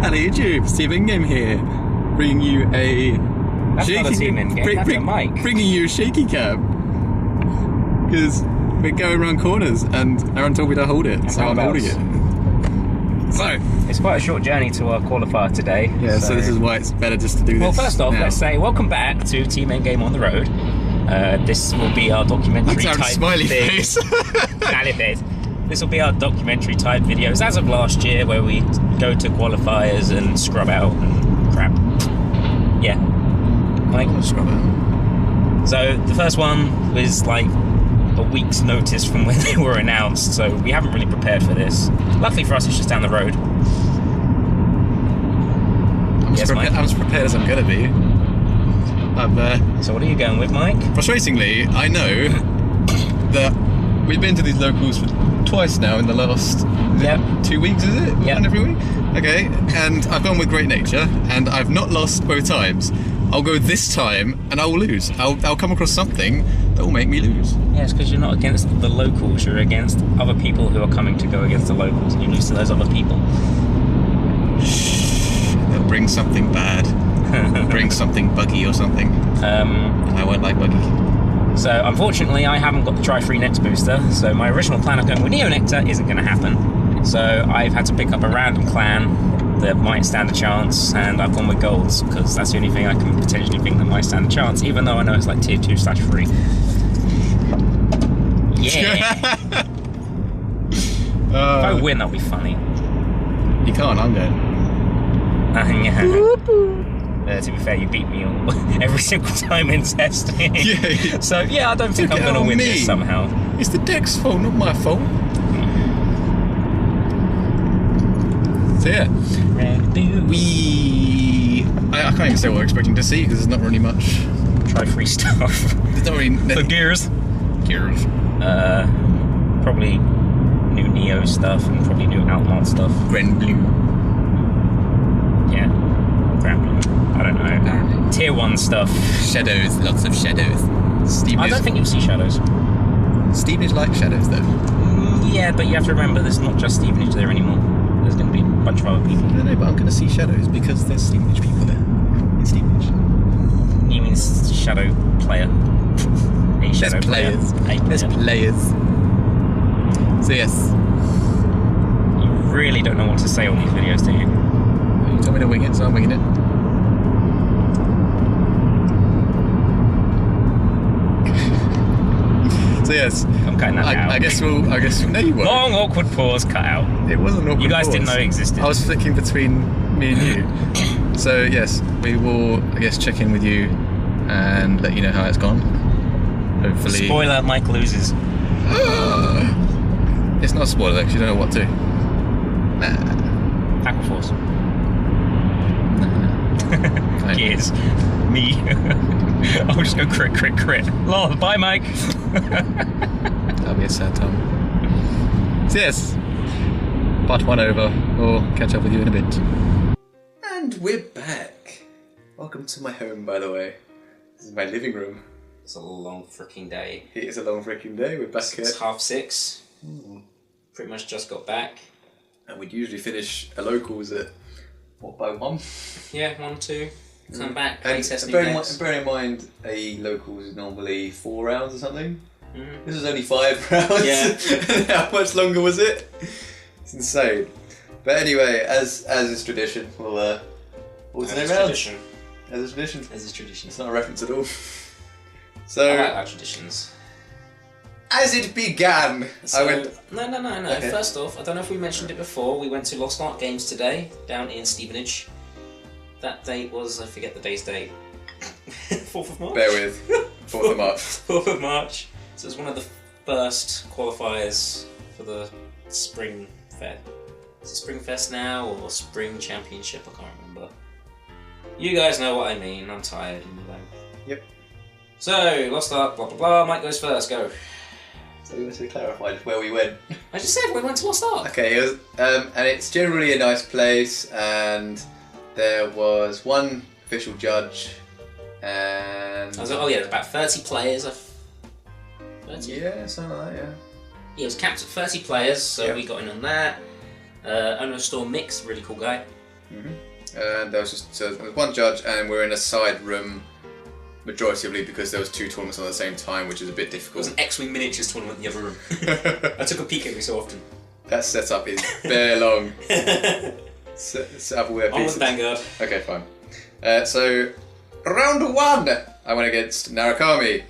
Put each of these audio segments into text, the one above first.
Hello YouTube, Steven Game here, bringing you a That's not a Team In Game, that's a mic. Bringing you a shaky cam, because we're going around corners and Aaron told me to hold it, so I'm holding it. So it's quite a short journey to our qualifier today. Yeah, so this is why it's better just to do this. Well, first off, now. let's say welcome back to Team In Game on the road. This will be our documentary type smiley thing. face. Smiley face. This will be our documentary type videos as of last year, where we go to qualifiers and scrub out and crap. Yeah. Like Scrub out. So the first one was like a week's notice from when they were announced, so we haven't really prepared for this. Luckily for us, it's just down the road. I'm as prepared as I'm going to be. So what are you going with, Mike? Frustratingly, I know that we've been to these locals for twice now in the last 2 weeks, is it? Yeah. Every week? Okay, and I've gone with Great Nature, and I've not lost both times. I'll go this time, and I will lose. I'll come across something that will make me lose. Yeah, it's because you're not against the locals, you're against other people who are coming to go against the locals, and you lose to those other people. Shh, they'll bring something bad. Bring something buggy or something. I won't like buggy. So, unfortunately, I haven't got the Try-Free Next booster, so my original plan of going with Neo Nectar isn't going to happen. So, I've had to pick up a random clan that might stand a chance, and I've gone with Golds, because that's the only thing I can potentially think that might stand a chance, even though I know it's like tier 2/3. Yeah! If I win, that'll be funny. You can't, I'm going. To be fair, you beat me every single time in testing. Yeah. So, yeah, I don't think I'm going to win this somehow. It's the deck's fault, not my fault. So, yeah. I can't even say what we're expecting to see, because there's not really much. Try-free stuff. There's not really... The gears. Gears. Probably new Neo stuff, and probably new Outlaw stuff. Grand Blue. Yeah. Grand Blue. I don't know. Tier 1 stuff. Shadows, lots of shadows. Stevenage. I don't think you'll see shadows. Stevenage like shadows, though. Yeah, but you have to remember there's not just Stevenage there anymore. There's going to be a bunch of other people. I don't know, but I'm going to see shadows because there's Stevenage people there. In Stevenage. You mean shadow player? A shadow players. Player. There's players. So, yes. You really don't know what to say on these videos, do you? You told me to wing it, so I'm winging it. So yes, I'm cutting that out. I guess no, you won't. Long awkward pause, cut out. It wasn't an awkward You guys pause. didn't know it existed. I was flicking between me and you. So yes, we will, I guess, check in with you and let you know how it's gone. Hopefully. Spoiler: Mike loses. It's not a spoiler because you don't know what to. Nah. Tackle force. Nah. Gears. Me. I'll just go crit. Lol, bye, Mike. That'll be a sad time. So yes, part 1 over. We'll catch up with you in a bit. And we're back. Welcome to my home, by the way. This is my living room. It's a long freaking day. It is a long freaking day. We're back here. It's 6:30. Pretty much just got back. And we'd usually finish a locals at, what, by 1? Yeah, 1, 2. Come back, play test new bearing decks. in mind, a locals is normally 4 rounds or something. This was only 5 rounds. Yeah. How much longer was it? It's insane. But anyway, as is tradition, we'll what's the name round? Tradition. As is tradition. As is tradition. It's not a reference at all. So I like our traditions. as it began, So, I went. No. Okay. First off, I don't know if we mentioned it before. We went to Lost Ark Games today, down in Stevenage. That date was, I forget the day's date. 4th of March? Bear with. 4th of March. 4th of March. So it's one of the first qualifiers for the Spring Fair. Is it Spring Fest now or Spring Championship? I can't remember. You guys know what I mean. I'm tired. Yep. So, Lost Ark, blah blah blah. Mike goes first. Go. So we want to clarify just where we went. I just said we went to Lost Ark. Okay, it was, and it's generally a nice place, and there was one official judge, and... There's about 30 players. 30? Yeah, something like that, yeah. Yeah, it was capped at 30 players, so Yeah. we got in on that. Ono Store Mix, really cool guy. And there was just there was one judge, and we're in a side room, majoritively because there was 2 tournaments on at the same time, which is a bit There difficult. was an X-Wing miniatures tournament in the other room. I took a peek every so often. That setup is bare long. Set up all their On with pieces. Vanguard. Okay, fine. So, round 1, I went against Narakami.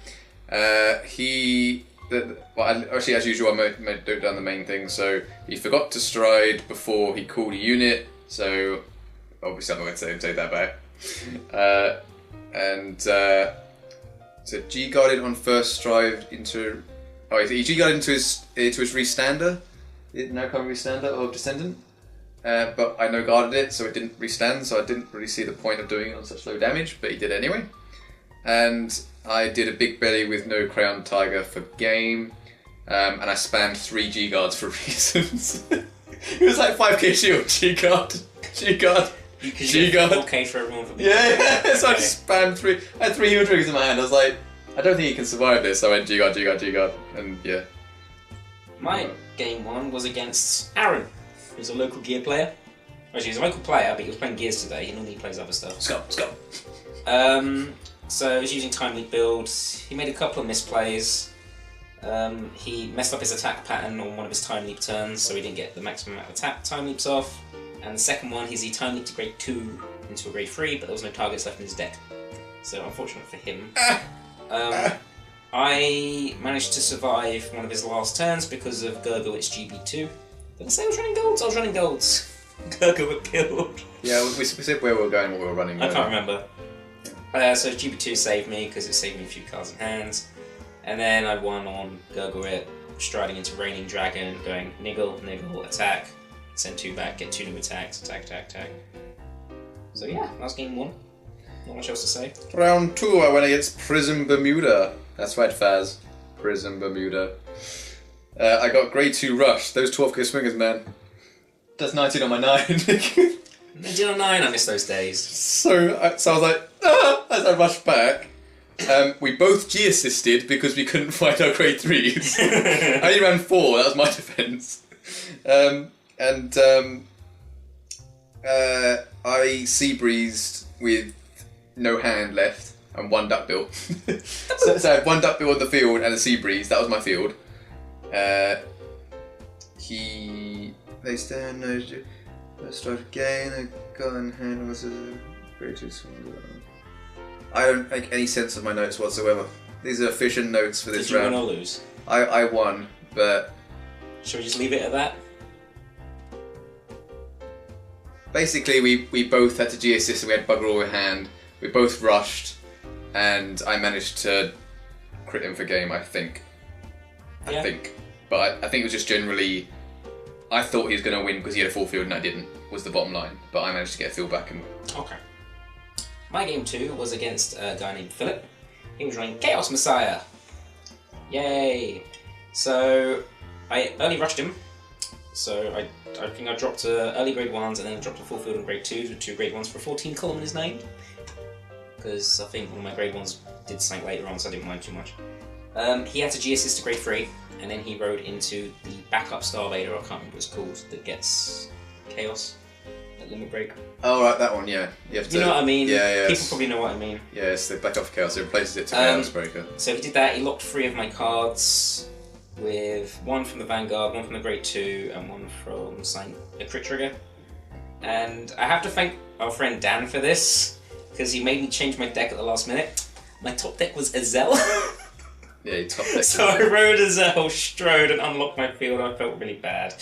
Actually, as usual, I don't done the main thing. So he forgot to stride before he called a unit. So obviously, I'm not going to take that back. So G guarded on first stride into. Oh, he G guarded into his restander. Narakami restander of Descendant. But I no guarded it, so it didn't restand, so I didn't really see the point of doing it on such low damage, but he did anyway. And I did a big belly with no Crayon Tiger for game, and I spammed 3 G guards for reasons. It was like 5k shield, G guard, G guard, G guard. Okay for everyone for me. Yeah, so I just spammed 3. I had 3 heal triggers in my hand. I was like, I don't think he can survive this. So I went G guard, G guard, G guard, and yeah. My game 1 was against Aaron, who's a local gear player. Actually, he's a local player, but he was playing gears today. He normally plays other stuff. Let's go. So he was using time leap builds. He made a couple of misplays. He messed up his attack pattern on one of his time leap turns, so he didn't get the maximum amount of attack time leaps off. And the second one is he time leaped to grade 2 into a grade 3, but there was no targets left in his deck. So unfortunate for him. I managed to survive one of his last turns because of Gurgowitz GB2. Did I say I was running golds? I was running golds. Gurgowitz killed. Yeah, we said where we were going, what we were running. I can't remember. So GB2 saved me because it saved me a few cards in hands. And then I won on Gurgowitz, striding into Raining Dragon, going niggle, niggle, attack, send 2 back, get 2 new attacks, attack. So yeah, that was game 1. Not much else to say. Round 2, I went against Prism Bermuda. That's right, Faz. Prism Bermuda. I got grade 2 rush. Those 12k swingers, man. That's 19 on my 9. 19 on 9, I miss those days. So I was like, as I rushed back. We both G-assisted because we couldn't find our grade 3s. I only ran 4, that was my defence. I sea breezed with no hand left and 1 duckbill. so I had 1 duckbill on the field and a sea breeze, that was my field. They stand, no strike again, a gun hand was a grade 2 swing. I don't make any sense of my notes whatsoever. These are efficient notes for this round. Did you win or lose? I won, but... Shall we just leave it at that? Basically, we both had to G-assist and we had bugger all in hand. We both rushed, and I managed to crit him for game, I think. I think. But I think it was just generally... I thought he was going to win because he had a full field and I didn't, was the bottom line. But I managed to get a field back and... Okay. My game 2 was against a guy named Philip. He was running Chaos Messiah. Yay! So I early rushed him. So I think I dropped early grade 1s and then dropped a full field in grade 2s with 2 grade 1s for a 14 column in his name. Because I think one of my grade 1s did something later on, so I didn't mind too much. He had to G-assist to grade 3, and then he rode into the backup Star Vader, I can't remember what it's called, that gets Chaos at Limit Break. Oh, right, that one, yeah. You know what I mean? Yeah. People probably know what I mean. Yeah, it's the backup for Chaos, it replaces it to Chaos Breaker. So he did that, he locked 3 of my cards with 1 from the Vanguard, 1 from the grade 2, and 1 from a crit trigger. And I have to thank our friend Dan for this, because he made me change my deck at the last minute. My top deck was Azel. Yeah, he top decked. So I rode Azel, strode, and unlocked my field, and I felt really bad.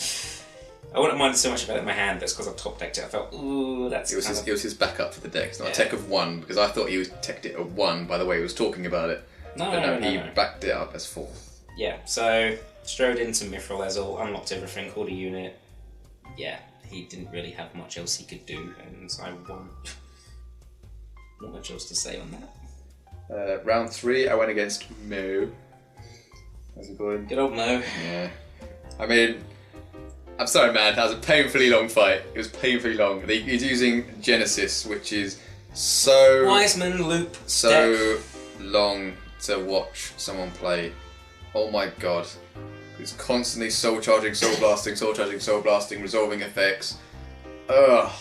I wouldn't mind so much about it in my hand, but it's because I top decked it. I felt, ooh, that's it was his backup for the deck. It's not a tech of 1, because I thought he was teched it at 1 by the way he was talking about it. No, he backed it up as 4. Yeah, so strode into Mithril Azel, unlocked everything, called a unit. Yeah, he didn't really have much else he could do, and I won. Not much else to say on that. Round 3, I went against Mo. How's it going? Good old Mo. Yeah. I mean, I'm sorry, man. That was a painfully long fight. It was painfully long. He's using Genesis, which is so... Wiseman loop. So long to watch someone play. Oh my god. It's constantly soul charging, soul blasting, resolving effects. Ugh.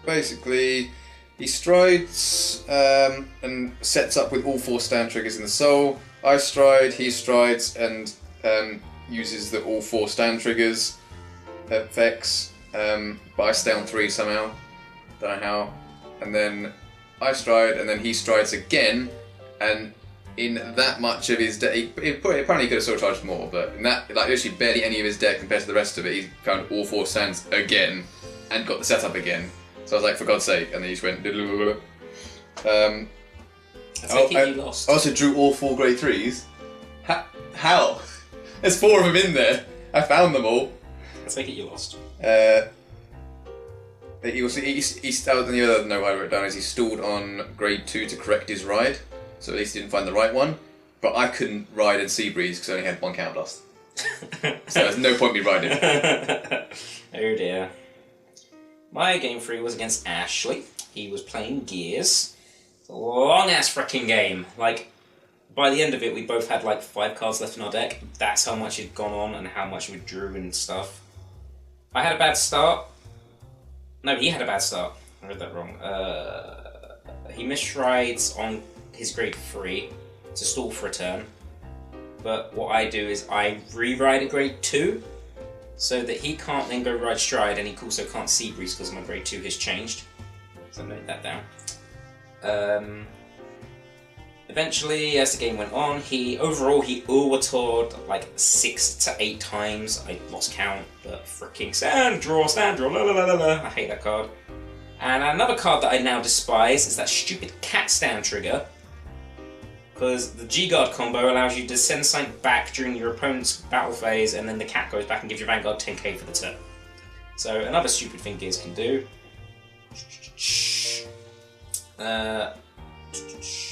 basically, he strides and sets up with all 4 stand triggers in the soul. I stride, he strides, and uses the all 4 stand triggers effects, but I stay on 3 somehow. Don't know how. And then I stride, and then he strides again, and in that much of his deck, apparently he could have still charged more, but in that, like, literally barely any of his deck compared to the rest of it, he found all 4 stands again, and got the setup again. So I was like, for God's sake, and then he just went. I take it you lost. I also drew all 4 grade 3s. How? There's 4 of them in there. I found them all. I take it you lost. He the other note I wrote down is he stalled on grade 2 to correct his ride, so at least he didn't find the right one. But I couldn't ride in Sea Breeze because I only had 1 counterblast. So there's no point me riding. Oh dear. My game 3 was against Ashley. He was playing Gears. It's a long ass freaking game. Like, by the end of it, we both had like 5 cards left in our deck. That's how much had gone on and how much we drew and stuff. I had a bad start. No, he had a bad start. I read that wrong. He misrides on his grade 3 to stall for a turn. But what I do is I re-ride a grade 2 so that he can't then go ride stride, and he also can't Sea Breeze because my grade 2 has changed. So note that down. Eventually, as the game went on, he overtoured like 6 to 8 times. I lost count, but freaking stand draw, la la la la la. I hate that card. And another card that I now despise is that stupid cat stand trigger. Because the G-Guard combo allows you to send something back during your opponent's battle phase, and then the cat goes back and gives your Vanguard 10k for the turn. So another stupid thing Gears can do.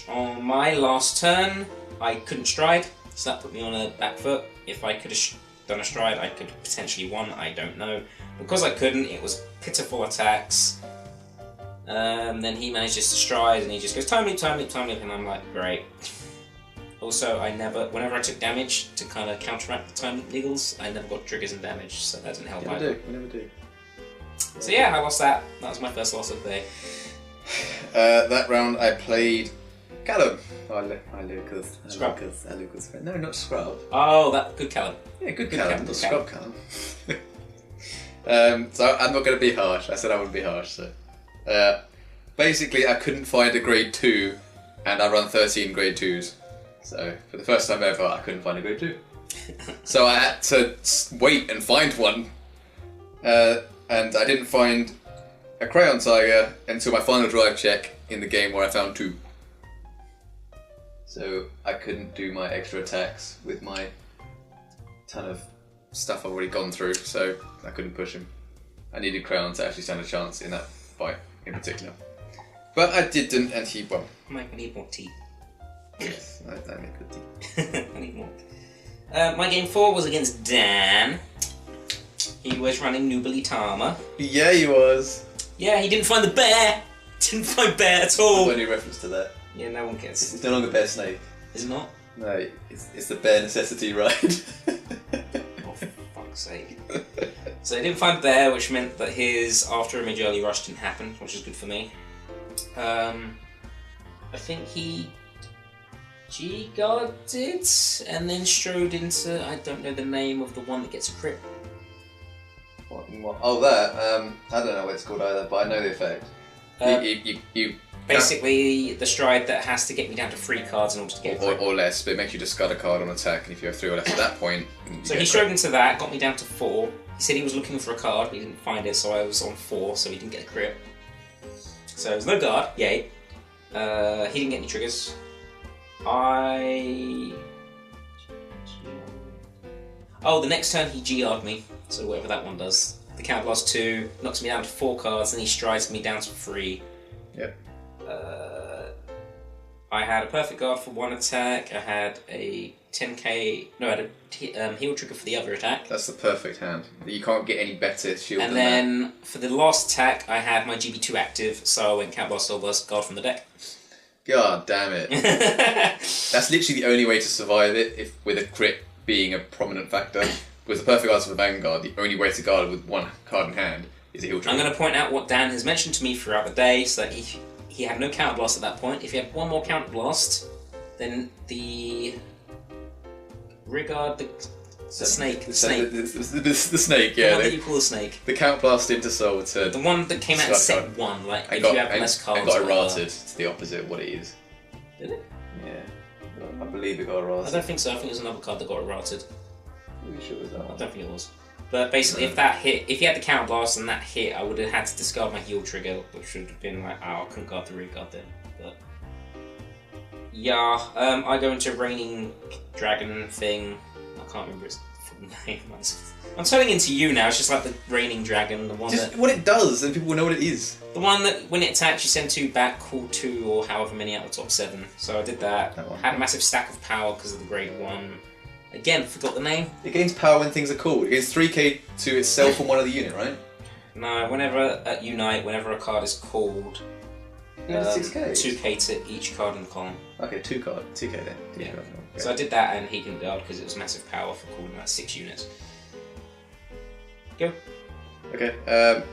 On my last turn, I couldn't stride, so that put me on a back foot. If I could have done a stride, I could have potentially won, I don't know. Because I couldn't, it was pitiful attacks. Then he manages to stride, and he just goes, time leap, and I'm like, great. Also, whenever I took damage to kind of counteract the time leap niggles, I never got triggers and damage, so that didn't help either. We never do. So yeah, I lost that. That was my first loss of the day. That round I played Callum. Lucas. Scrub. Lucas. No, not Scrub. Oh, that good Callum. Yeah, good Callum. Not Scrub Callum. So I'm not going to be harsh. I said I wouldn't be harsh. So basically, I couldn't find a grade 2, and I run 13 grade 2s. So for the first time ever, I couldn't find a grade 2. So I had to wait and find one, and I didn't find a Crayon Tiger until my final drive check in the game, where I found 2. So I couldn't do my extra attacks with my ton of stuff I've already gone through, so I couldn't push him. I needed Crayon to actually stand a chance in that fight in particular. But I didn't, and he won. I need more tea. Yes, I make good tea. I need more. My game 4 was against Dan. He was running Nubilitama. Yeah, he was. Yeah, he didn't find the bear. Didn't find bear at all. There's no reference to that. Yeah, no one gets. It's no longer Bear Snake. Is it not? No, it's the Bear Necessity ride. Oh, for fuck's sake. So he didn't find bear, which meant that his after image early rush didn't happen, which is good for me. I think he G-guarded and then strode into, I don't know the name of the one that gets a crit. What? Oh, that. I don't know what it's called either, but I know the effect. You basically, the stride that has to get me down to 3 cards in order to get a crit. Or less, but it makes you discard a card on attack, and if you have 3 or less at that point... So he strode into that, got me down to 4. He said he was looking for a card, but he didn't find it, so I was on 4, so he didn't get a crit. So there was no guard, yay. He didn't get any triggers. Oh, the next turn he GR'd me, so whatever that one does. The counterblast 2 knocks me down to 4 cards, and he strides me down to 3. Yep. I had a perfect guard for 1 attack. I had a 10k. No, I had a heal trigger for the other attack. That's the perfect hand. You can't get any better shield and than that. And then for the last attack, I had my GB2 active, so I went counterblast Silver's guard from the deck. God damn it. That's literally the only way to survive it, if with a crit being a prominent factor. With the perfect guards for the Vanguard, the only way to guard with 1 card in hand is a heal trigger. I'm going to point out what Dan has mentioned to me throughout the day, so that he had no counter blast at that point. If he had one more counter blast, then the Vanguard, the snake, the snake, yeah. The one that you call the snake. The count blast into soul to the one that came out in set 1, like if you have less cards. I got errated. It's the opposite of what it is. Did it? Yeah, I believe it got errated. I don't think so. I think it was another card that got errated. Are you sure it was that one? I don't think it was. But basically, if that hit, if you had the counter blast and that hit, I would have had to discard my heal trigger, which would have been like, oh, I couldn't guard the rear guard then. But yeah, I go into Raining Dragon thing. I can't remember its full name. I'm turning into you now. It's just like the Raining Dragon, the one just that what it does, and people will know what it is. The one that when it attacks, you send 2 back, call 2 or however many out of the top 7. So I did that. Had a massive stack of power because of the grade 1. Again, forgot the name. It gains power when things are called. It gains 3k to itself on one of the unit, right? No, whenever at Unite, whenever a card is called, 6k? 2k to each card in the column. Okay, 2k then. Yeah. Okay. So I did that and he can guard because it was massive power for calling that 6 units. Go. Okay,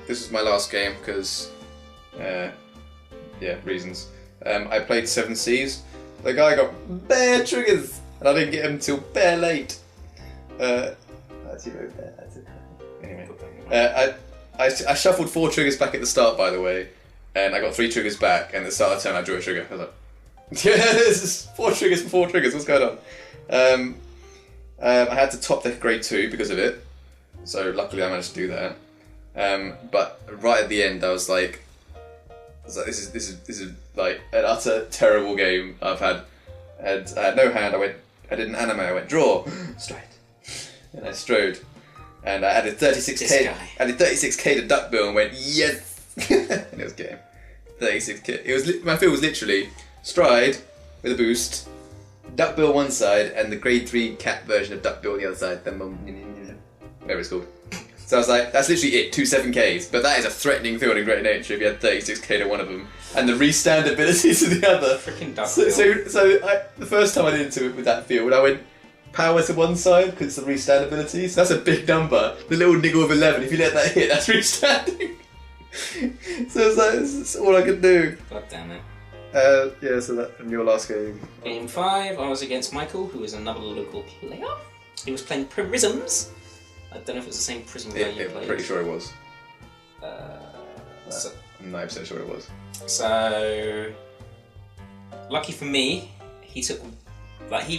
this is my last game because, reasons. I played 7 Seas. The guy got bare triggers, and I didn't get him until bare late. Anyway, I shuffled 4 triggers back at the start, by the way, and I got 3 triggers back. And at the start of the turn, I drew a trigger. I was like, "Yeah, this is 4 triggers for 4 triggers. What's going on?" I had to top deck grade 2 because of it, so luckily I managed to do that. But right at the end, I was like, this is like an utter terrible game. I had no hand. I did an anime. I went draw, stride, and I strode, and I added 36k. Added 36k to duckbill and went yes, and it was game. 36k. It was my field was literally stride with a boost, duckbill one side, and the grade 3 cat version of duckbill on the other side. Whatever it's called. So I was like, that's literally it, 2 7Ks, but that is a threatening field in Great Nature if you had 36k to one of them, and the restand ability to the other. Freaking duck So the first time I did into it with that field, I went power to one side, because it's the restand ability, so that's a big number. The little niggle of 11, if you let that hit, that's restanding. So it's like, that's all I could do. God damn it. So that from your last game. Game 5, I was against Michael, who is another local player. He was playing Prisms. I don't know if it was the same Prism guy you played. Pretty sure it was. So, I'm 90% sure it was. So, lucky for me, he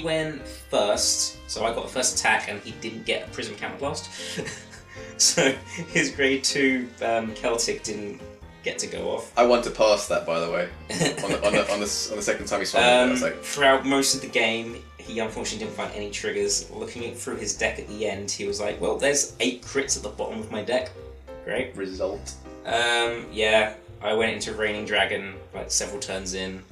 went first, so I got the first attack and he didn't get a Prism counter blast. So his grade 2 Celtic didn't get to go off. I want to pass that, by the way. on the second time he swung it, I was like... Throughout most of the game, he unfortunately didn't find any triggers. Looking through his deck at the end, he was like, well, there's 8 crits at the bottom of my deck. Great. Result. Yeah, I went into Raining Dragon like several turns in.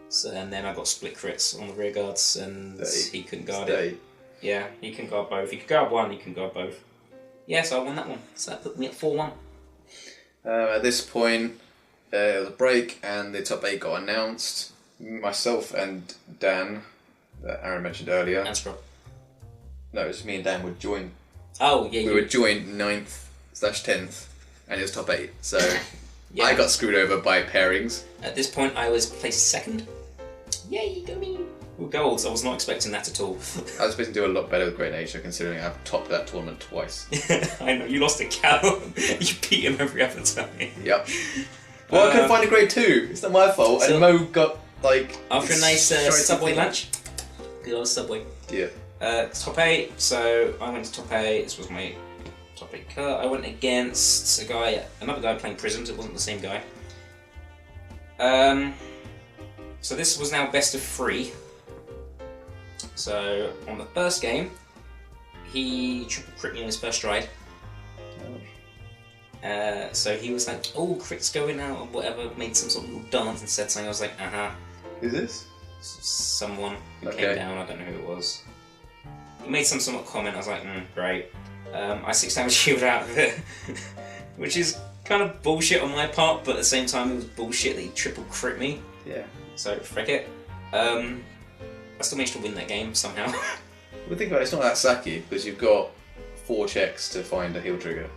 So, and then I got split crits on the rear guards and he couldn't guard it. Yeah, he can guard both. He could guard one, he can guard both. Yeah, so I won that one. So that put me at 4-1. At this point, there was a break and the top 8 got announced. Myself and Dan, that Aaron mentioned earlier. And Scrub. No, it was me and Dan would join. Oh, yeah. We would join 9th/10th, and it was top 8. So yeah. I got screwed over by pairings. At this point, I was placed 2nd. Yay, go me! Ooh, golds. I was not expecting that at all. I was supposed to do a lot better with Great Nature, considering I've topped that tournament twice. I know, you lost a cow. You beat him every other time. Yep. Well, I couldn't find a grade 2. It's not my fault. So, and Mo got, like... After a nice Subway lunch. Good old Subway. Yeah. Top 8. So I went to top 8. This was my top 8 cut. I went against another guy playing Prisms. It wasn't the same guy. So this was now best of 3. So on the first game, he triple crit me on his first stride. So he was like, "Oh, crit's going out," or whatever. Made some sort of little dance and said something. I was like, Who's this? Someone who came down. I don't know who it was. He made some sort of comment. I was like, great. I 6 damage shield out of it, which is kind of bullshit on my part, but at the same time, it was bullshit that he triple crit me. Yeah. So frick it. I still managed to win that game somehow. Well, think about it, it's not that sacky because you've got 4 checks to find a heal trigger.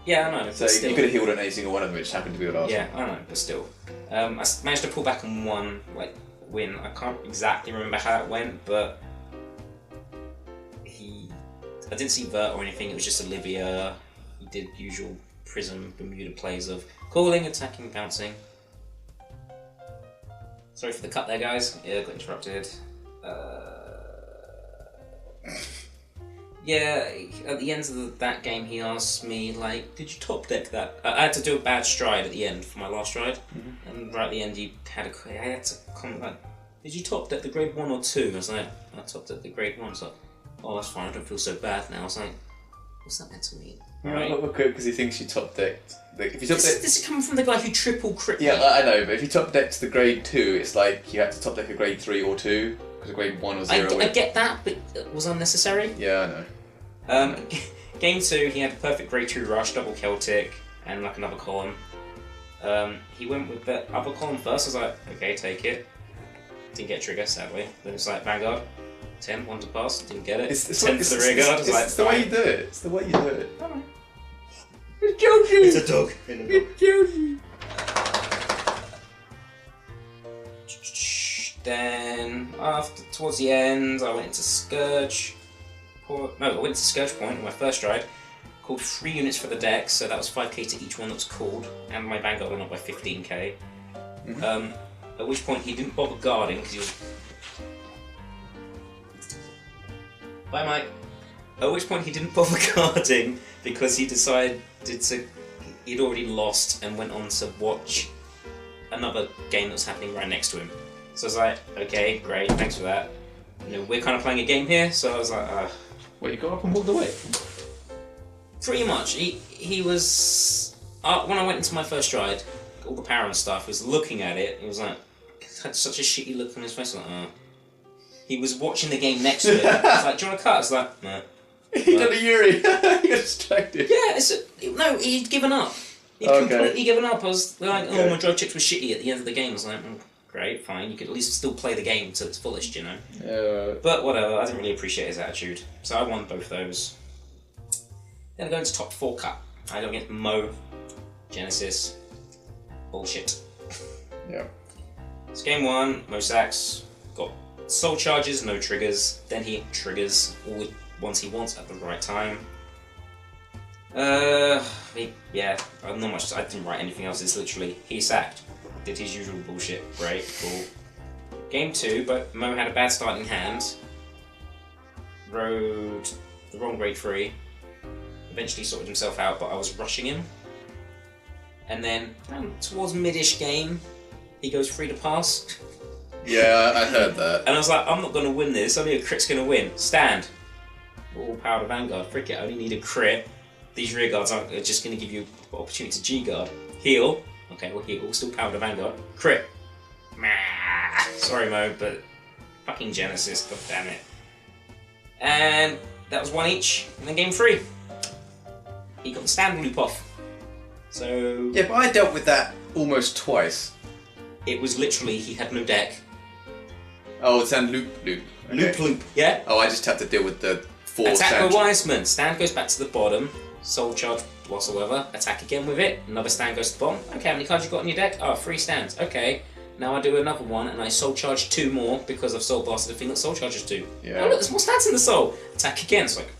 Yeah, I know. So you could have healed on any single one of them, it just happened to be the last one. Yeah, I know, but still. I managed to pull back on one win. I can't exactly remember how it went, but I didn't see Vert or anything, it was just Olivia. He did usual Prism Bermuda plays of calling, attacking, bouncing. Sorry for the cut there, guys. Yeah, got interrupted. Yeah, at the end of that game, he asked me, like, did you top deck that? I had to do a bad stride at the end for my last stride, and right at the end, I had to comment, like, did you top deck the grade 1 or 2? I was like, I top decked the grade 1. I was like, oh, that's fine, I don't feel so bad now. I was like, what's that meant to mean? Right. Okay, because he thinks you top decked. If you top This is coming from the guy who triple crit. Yeah, I know, but if you top decked the grade 2, it's like you had to top deck a grade 3 or 2, because a grade 1 or 0. I get that, but it was unnecessary. Yeah, I know. Game 2, he had a perfect grade 2 rush, double Celtic, and like another column. He went with the other column first. I was like, okay, take it. Didn't get trigger, sadly. Then it's like Vanguard. 10, 1 to pass, didn't get it. It's 10 for the rear guard. It's the way you do it. It's the way you do it. Alright. It's Joji! It's a dog. It's Joji! Then, towards the end, I went into Scourge. I went into Scourge Point on my first ride. Called 3 units for the deck, so that was 5k to each one that was called. And my Vanguard went up by 15k. At which point he didn't bother guarding because he was... Bye, Mike. At which point he didn't bother guarding because he decided he'd already lost and went on to watch another game that was happening right next to him. So I was like, okay, great, thanks for that. You know, we're kind of playing a game here, so I was like, Well, you got up and walked away? Pretty much. He was... when I went into my first ride, all the power and stuff, he was looking at it, he was like, had such a shitty look on his face, like, He was watching the game next to it. I was like, do you want to cut? I was like, no. He did a Yuri. He got distracted. Yeah, no, he'd given up. He'd completely given up. I was like, oh, my drive checks were shitty at the end of the game. I was like, great, fine. You could at least still play the game to its fullest, you know? Yeah. But whatever, I didn't really appreciate his attitude. So I won both those. Then I go into top 4 cut. I go against Mo, Genesis. Bullshit. Yeah. It's game 1, Mo sacks. Got soul charges, no triggers. Then he triggers all the ones he wants at the right time. Yeah, not much. I didn't write anything else. It's literally he sacked, did his usual bullshit. Great, cool. Game 2, but Mo had a bad starting hand. Rode the wrong grade 3. Eventually sorted himself out, but I was rushing him. And then towards mid-ish game, he goes free to pass. Yeah, I heard that. And I was like, I'm not going to win this. Only a crit's going to win. Stand. All power to Vanguard. Frick it, I only need a crit. These rear guards aren't just going to give you an opportunity to G-guard. Heal. Okay, we'll heal. Still power to Vanguard. Crit. Sorry, Mo, but fucking Genesis. God damn it. And that was 1 each. And then game 3. He got the stand loop off. So... Yeah, but I dealt with that almost twice. It was literally, he had no deck. Oh, it's and loop. Okay. Loop, yeah? Oh, I just had to deal with the 4 Attack stand. by Wiseman. Stand goes back to the bottom. Soul charge whatsoever. Attack again with it. Another stand goes to the bottom. Okay, how many cards you got on your deck? Oh, 3 stands. Okay. Now I do another one and I soul charge 2 more because I've soul blasted the thing that soul charges 2. Yeah. Oh look, there's more stands in the soul. Attack again. It's like,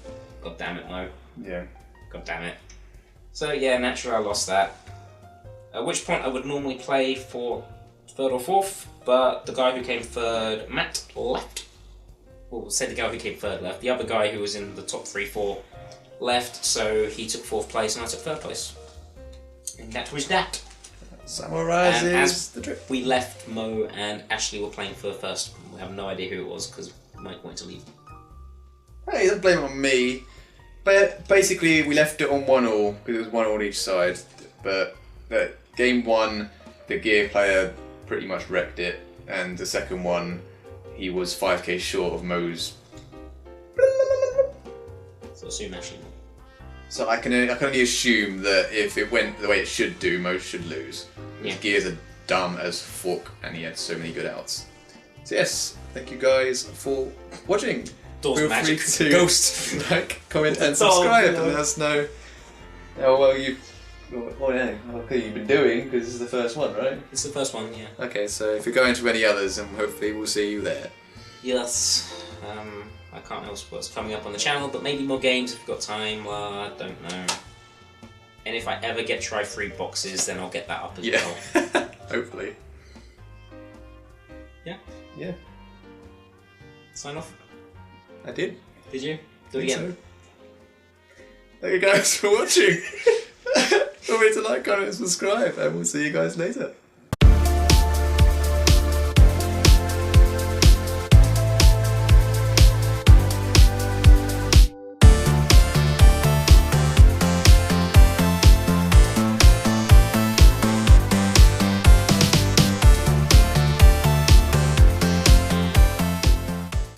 god damn it, Mo. Yeah. God damn it. So yeah, naturally I lost that. At which point I would normally play for 3rd or 4th, but the guy who came 3rd, Matt, left. Well, say the guy who came 3rd left. The other guy who was in the top 3-4 left, so he took 4th place and I took 3rd place. And that was that. Summarizes the trip. We left, Mo and Ashley were playing for 1st. We have no idea who it was because Mike wanted to leave. Hey, don't blame it on me. But basically, we left it on 1-1 because it was 1-1 on each side. But game 1, the gear player pretty much wrecked it, and the second one, he was 5k short of Mo's. So assume Ashley won. So I can only assume that if it went the way it should do, Mo should lose. His gears are dumb as fuck, and he had so many good outs. So yes, thank you guys for watching. Doors Feel magic. free to Ghost. like, comment, and subscribe, and let us know Oh, well, you've been doing, because this is the first one, right? It's the first one, yeah. Okay, so if you're going to any others, then hopefully we'll see you there. Yes. I can't know what's coming up on the channel, but maybe more games if we've got time. Well, I don't know. And if I ever get try-free boxes, then I'll get that up as well. Hopefully. Yeah? Yeah. Sign off? I did. Did you? Do it again. So. Thank you guys for watching. Remember to like, comment, and subscribe, and we'll see you guys later.